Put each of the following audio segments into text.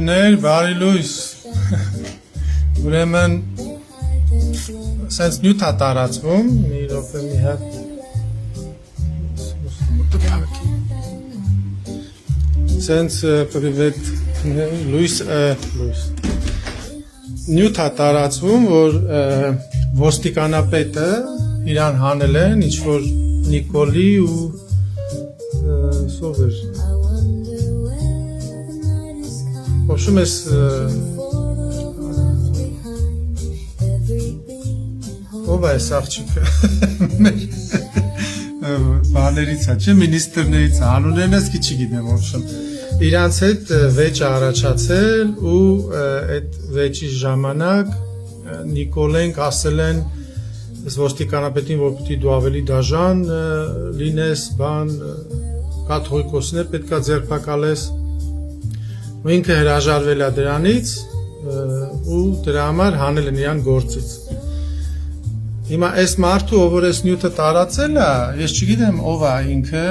Ընկերներ, բարի լույս։ Ուրեմն սենց նյութ է տարածվում, մի րոպե մի հատ սենց պրիվետ լույս նյութ է տարածվում, որ ոստիկանապետը իրան հանել են, ինչ-որ Նիկոլի ու սովեր Ոչում ես ով է աղջիկը բաներից է, չէ, մինիստրներից է, անուններն ես քիչ չգիտեմ, ոչում իրանց հետ վեճ առաջացել ու այդ վեճի ժամանակ Նիկոլենք ասել են ոստիկանապետին, որ պիտի դու ավելի դաժան լինես, բան կաթողիկոսն է պետքա ձերբակալես ու ինքը հրաժարվել է դրանից ու դրա համար հանել են իրան գործից։ Հիմա այս մարդու, ով որ այս նյութը տարածել է, ես չգիտեմ ով է ինքը,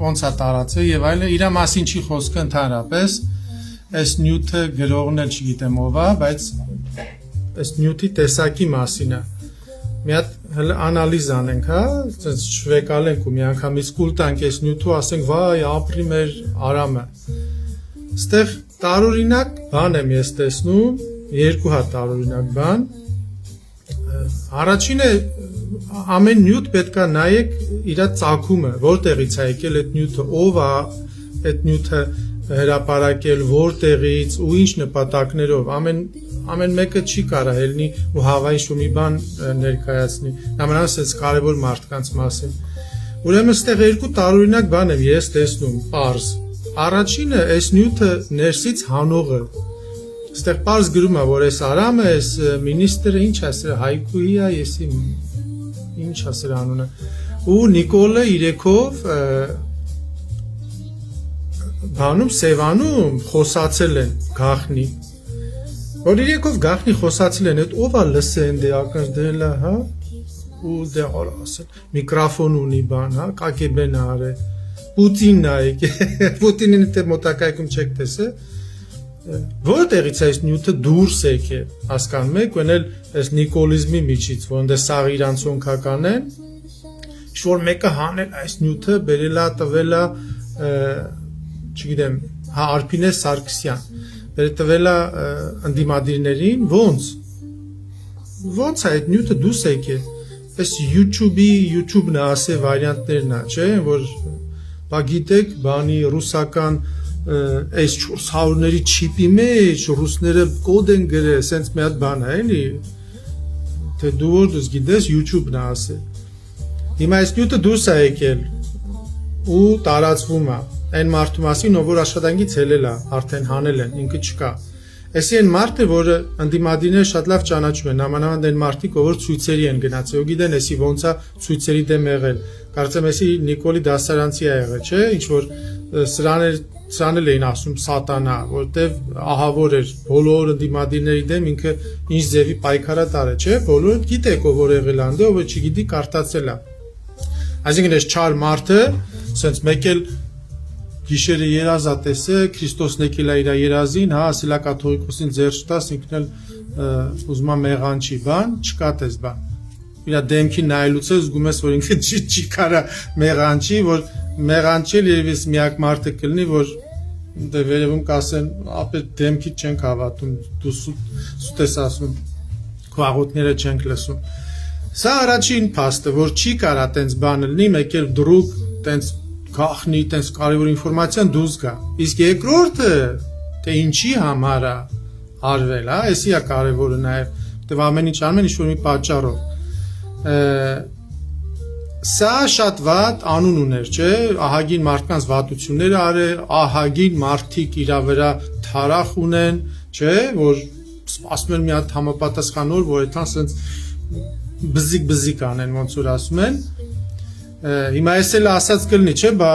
ոնց է տարածել եւ այլն, իր մասին չի խոսքը ընդհանրապես, այս նյութը գրողն էլ չգիտեմ ով է, բայց այս նյութի տեսակի մասին է։ Մի հատ անալիզ անենք, հա, շվեկալենք ու մի անգամից կուլ տանք այս նյութու, ասենք, վայ, ապրի մեր Արամը։ Ստեղ տարօրինակ բան եմ ես տեսնում, երկու հատ տարօրինակ բան։ Առաջինը ամեն նյութ պետք է նայեք իր ծագումը, որտեղից է եկել այդ նյութը, ով է այդ նյութը հրապարակել, որտեղից ու ինչ նպատակներով, ամեն մեկը չի կարա ելնի ու հավային շումի բան ներկայացնի, նամանավանդ այս կարևոր մարդկանց մասին։ Ուրեմն ստեղ երկու տարօրինակ բան եմ ես տեսնում, պարզ։ Առաջինը այս նյութը ներսից հանողը։ Ստեղ պարզ գրում է, որ այս Արամը, այս մինիստրը ինչ է սրա, Հայկուի է, եսի ինչ է սրա անունը։ Ու Նիկոլը իրեքով բանում Սևանում խոսացել են գախնի։ Որ իրեքով գախնի խոսացել են, այդ ով է լսեն դե ակնջ դրել է, հա, ու դե ասել, միկրոֆոն ունի բան, հա, կակեբեն արե, Պուտինն է, Պուտինին դե մոտակայքում չեք տեսե, որտեղից է այս նյութը դուրս եկել, հասկանում եք, ու էլ այս նիկոլիզմի միջից, որ դե սաղ իրանց օնքական են, ինչ-որ մեկը հանել այս նյութը, բերել է, տվել է, չգիտեմ, հա Արփինե Սարգսյան, տվել է ընդդիմադիրներին, ոնց է այդ նյութը դուրս եկել, այս YouTube-ն է ասե վարիանտներն է, չէ, որ բա գիտեք, բանի ռուսական այս 400-ների չիպի մեջ ռուսները կոդ են գրել, սենց մի հատ բան է, էլի, թե դու որ դուս գիտես YouTube-ն է ասել։ Հիմա այս նյութը դուրս է եկել ու տարածվում է, այն մարդու մասին, ով որ աշխատանքից ելել է, արդեն հանել են, ինքը չկա։ Էսի այն մարդը, որը ընդդիմադիրները շատ լավ ճանաչում են, նամանավանդ այն մարդիկ, ով որ ցույցերի են գնացել, ու գիտեն, էսի ոնց է ցույցերի դեմ եղել։ Կարծեմ էսի Նիկոլի դասարանցի է եղել, չէ, ինչ որ սրան էլ էին ասում սատանա, որտեվ ահավոր էր բոլոր ընդդիմադիրների դեմ ինքը ինչ ձևի պայքարատար է, չէ, բոլորը գիտեք ով որ եղել անդե, ով չգիտի կարդացել է։ Այսինքն այս չար մարդը, սենց մեկ էլ գիշերը երազա տեսե, Քրիստոսն եկել է իր երազին, հա, ասել է կաթողիկոսին ձեռք տաս, ինքն էլ ուզում է մեղանչի, բան, չկա տես բան։ Իր դեմքին նայելուց է զգում ես, որ ինքը չի կարա մեղանչի, որ մեղանչել երևի միակ մարդը կլինի, որ դե վերևում կասեն, ապա դեմքիդ չենք հավատում, դու սուտ ես ասում, քո աղոթները չենք լսում։ Սա առաջին փաստը, որ չի կարա տենց բան լինի, մեկ էլ դրուկ տենց գախնի, տենց կարևոր ինֆորմացիան դուրս գա։ Իսկ երկրորդը, թե ինչի համար է արվել, հա, էսի է կարևորը նաև, որտեվ ամեն ինչ անում են ինչ-որ մի պատճառով։ Սա շատ վատ անուն ուներ, չէ, ահագին մարդկանց վատությունները արել, ահագին մարդիկ իր վրա թարախ ունեն, չէ, որ ասում են մի հատ համապատասխանոր, որ այդքան սենց բզիկ անեն, ոնց որ ասում են։ Հիմա ես էլ ասած կլինի, չէ, բա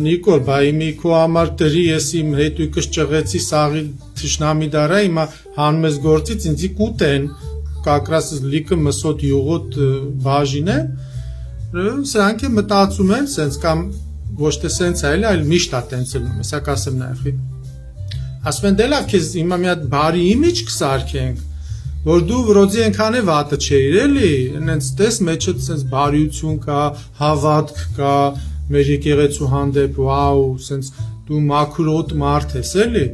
Նիկոլ, բա իմի քո համար դրի, ես իմ հետույքս ճղեցի սաղի թշնամի դարա, հիմա հանում ես գործից, ինձի կուտեն, կակրաս լիքը մսոտ յուղոտ բաժին է, սրանք է մտածում են, սենց կամ ոչ թե սենց այլ միշտ է տենց էլ, հեսա կասեմ նաև, ասում են դե լավ քեզ հիմա մի հատ բարի իմիջ կսարքենք որ դու վրոձի այնքան է վատը չէիր էլի այնց տես մեջը sense բարիություն կա հավատք կա մեր եկեղեցու հանդեպ վաու sense դու մաքրոտ մարդ ես էլի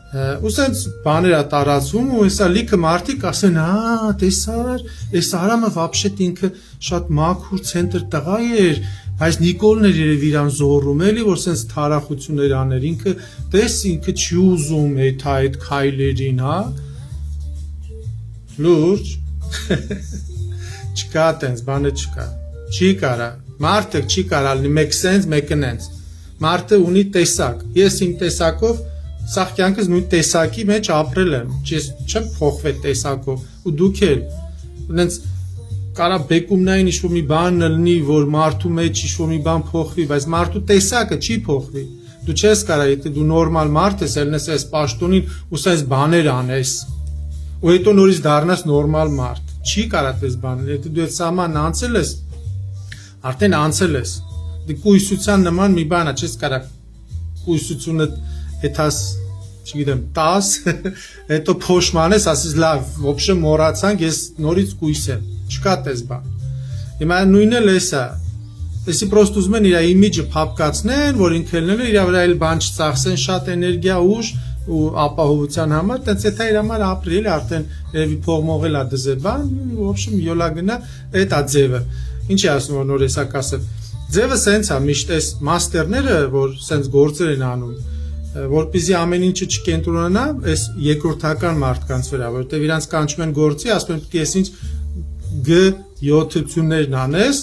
ու sense բաներա տարածում ու հեսա լիքը մարդիկ ասեն տեսար այս Արամը вообще ինքը շատ մաքուր ցենտր տղա էր բայց Նիկոլն էր երևի իրան զոռում էլի որ sense թարախություններ աներ ինքը տես ինքը չի ուզում այդ քայլերին հա լուրջ չկա տենց բանը չկա չի կարա մարդը չի կարա լինի մեկ sense մեկն ենց մարդը ունի տեսակ ես իմ տեսակով սաղ կյանքս նույն տեսակի մեջ ապրել եմ չեմ փոխվել տեսակով ու դուք էլ նենց կարա բեկումնային ինչ-որ մի բան լինի որ մարդու մեջ ինչ-որ մի բան փոխվի բայց մարդու տեսակը չի փոխվի դու չես կարա եթե դու նորմալ մարդ ես ելնես այս պաշտոնին ու սենց բաներ անես ու հետո նորից դառնաս նորմալ մարդ չի կարա դες բաներ եթե դու այդ սահմանն անցել ես արդեն անցել ես դե կույսության նման մի բան է չես կարա կույսությունը հետաս չգիտեմ 10 հետո փոշմանես ասես լավ ոբշե մոռացանք ես նորից կույս եմ չկա դες բան հիմա նույնն էլ էսա էսի պրոստը ուզում են իր իմիջը փապկացնեն որ ինքն էլ իր վրա էլ բան չծախսեն շատ էներգիա ուժ ու ապահովության համար տենց է իր համար ապրել արդեն երևի փողմողել է դզել բան ոբշե յոլա գնա այդ է ձևը ինչ է ասում որ նոր էսա կասել ձևը սենց է միշտ էս մաստերները որ սենց գործեր են անում որպեսզի ամեն ինչը չկենտրոնանա այս երկրորդական մարդկանց վրա որտեղ իրանց կանչում են գործի ասում են պետք է այսինչ գյոթություններն անես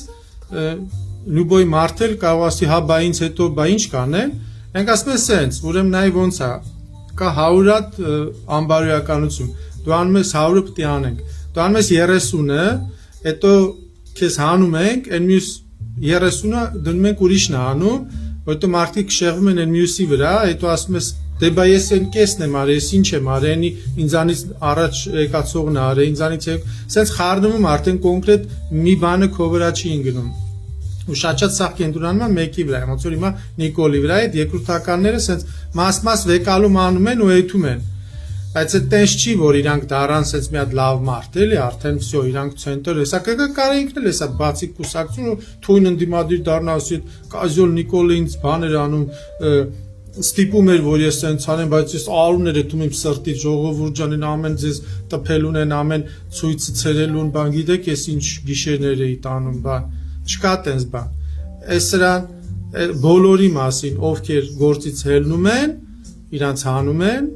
լյուբոյ մարդ էլ կարող ասի հա բա ինձ հետո բա ինչ կանեմ ենք ասում են սենց ուրեմն նայ ոնց է կա 100 հատ անբարոյականություն դու անում ես 100-ը պետք է անենք դու անում ես 30-ը հետո քեզ հանում ենք այն մյուս 30-ը դնում ենք ուրիշն է անում որտեղ մարդիկ շեղվում են այն մյուսի վրա հետո ասում ես դե բա ես այն կեսն եմ արել ես ինչ եմ արել ինձանից առաջ եկածողն է արել ինձանից սենց խառնվում արդեն կոնկրետ մի բանը քո վրա չի ընկնում ու շատ սաղ կենտրոնանում է մեկի վրա ոնց որ հիմա Նիկոլի վրա այդ երկրորդականները սենց մաս վեկալում անում են ու էթում են բայց այդ տես չի որ իրանք դառան սենց մի հատ լավ մարդ էլի արդեն վсё իրանք ցենտր հեսա կարա ինքն էլ հեսա բացի կուսակցություն ու թույն ընդդիմադիր դառնա ասի կազյոլ Նիկոլը ինձ բաներ անում ստիպում էր որ ես սենց անեմ բայց ես արուներ էթում եմ սրտից ժողովուրդ ջան են ամեն ձեզ տփելուն են ամեն ցույցը ցերելուն բան գիտեք ես ինչ գիշերներ էի տանում բան չկա տես բան այս սրան բոլորի մասին ովքեր գործից հելնում են իրանց հանում են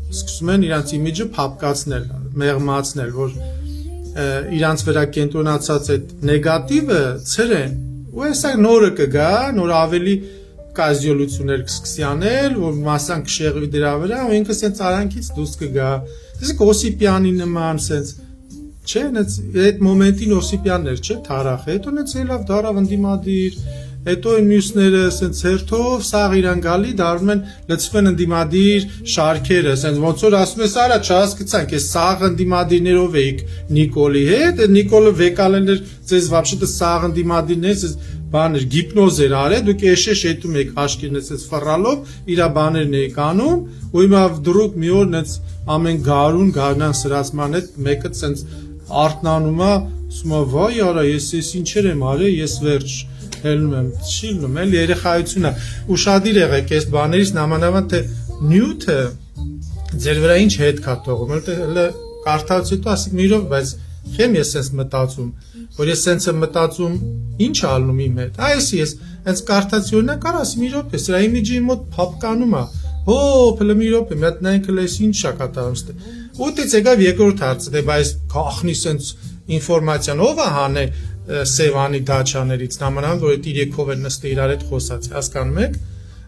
սկսում են իրանց իմիջը փապկացնել մեղմացնել որ իրանց վրա կենտրոնացած այդ նեգատիվը ցրեն ու հեսա նորը կգա նոր ավելի կազյոլություններ կսկսի անել որ մասան կշեղվի դրա վրա ու ինքը սենց արանքից դուրս կգա դες Օսիպյանի նման սենց չէ այդ մոմենտին Օսիպյաններ չէ թարախ հետո նենց լավ դարավ ընդդիմադիր հետո այն մյուսները սենց հերթով սաղ իրան գալի դառնում են լցվում են ընդդիմադիր շարքերը սենց ոնց որ ասում ես արա չհասկացանք ես սաղ ընդդիմադիրներով էիք Նիկոլի հետ Նիկոլը վեկալել էր ձեզ вообще-то սաղ ընդդիմադիրներ ես բաներ գիպնոզ էր արել դուք էշեշ հետում եք հաշկիրնես այս ֆռալով իր բաներն եք անում ու հիմա դրուկ մի օր նենց ամեն գարուն գարնան սրացման հետ մեկը սենց արտնանում է ասում է վայ արա ես ինչեր եմ արել ես վերջ հելնում եմ շիլնում էլ երեխայությունն է ուշադիր եղեք այս բաներից նամանավանդ թե նյութը ձեր վրա ինչ հետ կա թողում էլ կարդաց հետո ասի միրով բայց խեմ ես sense մտածում որ ես sense մտածում ինչ ալնում իմ հետ այս ես հենց կարդացիոնն է կար ասի մի րոպե սրա իմիջի մոտ փապկանում է հո փլը մի րոպե մի հատ նայենք լես ինչ շա կատարում ու դից եկավ երկրորդ հարցը դե բայց քախնի sense ինֆորմացիան ով է հանե Սևանի դաչաներից նամանավանդ որ այդ իրեքով են նստի իրար հետ խոսացի հասկանում եք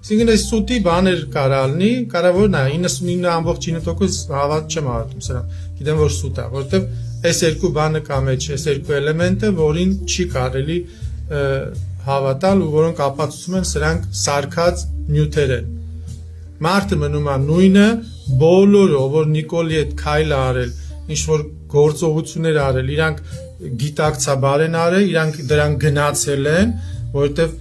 այսինքն այս սուտի բաներ կարալնի կարևոր նա 99.9% հավատ չեմ հավատում սրան գիտեմ որ սուտ է որովհետև այս երկու բանը կա մեջ այս երկու էլեմենտը որին չի կարելի հավատալ ու որոնք ապացուցում են սրանք սարքած նյութեր են մարդը մնում է նույնը բոլորը որ Նիկոլի հետ քայլ արել ինչ որ գործողություններ արել իրանք գիտակցաբար են արել իրանք դրան գնացել են որովհետև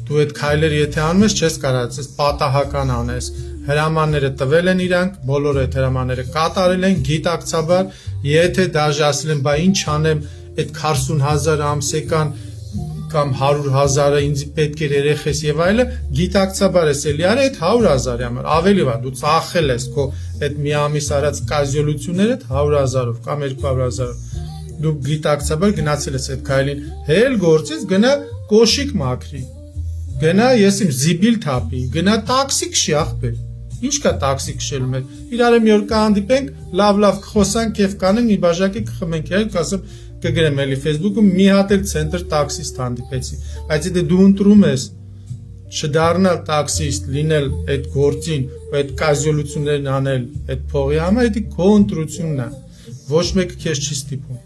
դու այդ քայլերը եթե անում ես, չես կարող ես պատահական անես։ Հրամանները տվել են իրանք, բոլոր այդ հրամանները կատարել են գիտակցաբար, եթե դաժե ասել են, բա ինչ անեմ, այդ 40,000 ամսեկան կամ 100,000-ը ինձ պետք է երեխես եւ այլը, գիտակցաբար ես էլի արել այդ 100,000-ի համար, ավելի վատ, դու ծախել ես քո այդ մի ամիս արած կազյոլությունները 100,000-ով կամ 200,000-ով, դու գիտակցաբար գնացել ես այդ քայլին, հել գործից գնա կոշիկ մաքրի, գնա ես իմ զիբիլ թափի, գնա տաքսի քշի ախպեր, ինչ կա տաքսի քշելու մեջ, իրար մի օր կհանդիպենք, լավ կխոսանք, կեֆ կանենք, մի բաժակի կխմենք, ել կասեմ կգրեմ էլի Facebook-ում մի հատ էլ ցենտր տաքսիստ հանդիպեցի, բայց եթե դու ընտրում ես չդառնալ տաքսիստ, լինել այդ գործին, այդ կազյոլություններն անել, այդ փողի համար, դա քո ընտրությունն է, ոչ մեկը քեզ չի ստիպում,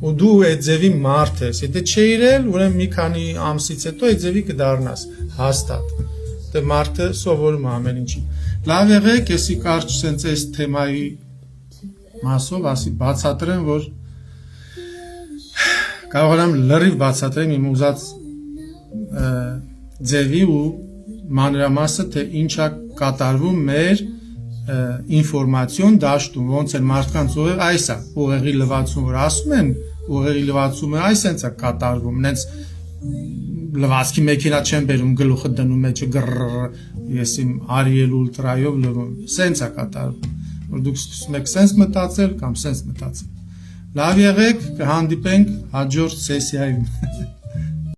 ու դու այդ ձևի մարդ ես, եթե չէիրել, ուրեմն մի քանի ամսից հետո այդ ձևի կդառնաս, հաստատ, դե մարդը սովորում է ամեն ինչին, լավ եղեք, եսի կարճ սենց այս թեմայի մասով ասի բացատրեմ, որ կարող եմ լրիվ բացատրեմ իմ ուզած ձևի ու մանրամասը, թե ինչա կատարվում մեր ինֆորմացիոն դաշտում, ոնց են մարդկանց այս է, ուղեղի լվացում, որ ասում են, ուղեղի լվացումը այս հենց է կատարվում, նենց լվացքի մեքենա չեն բերում, գլուխը դնում է, ես իմ Ariel Ultra-ով լվում, սենց է կատարվում, որ դուք սկսում եք սենց մտածել կամ սենց մտածել։ Լավ եղեք, կհանդիպենք հաջորդ սեսիայում։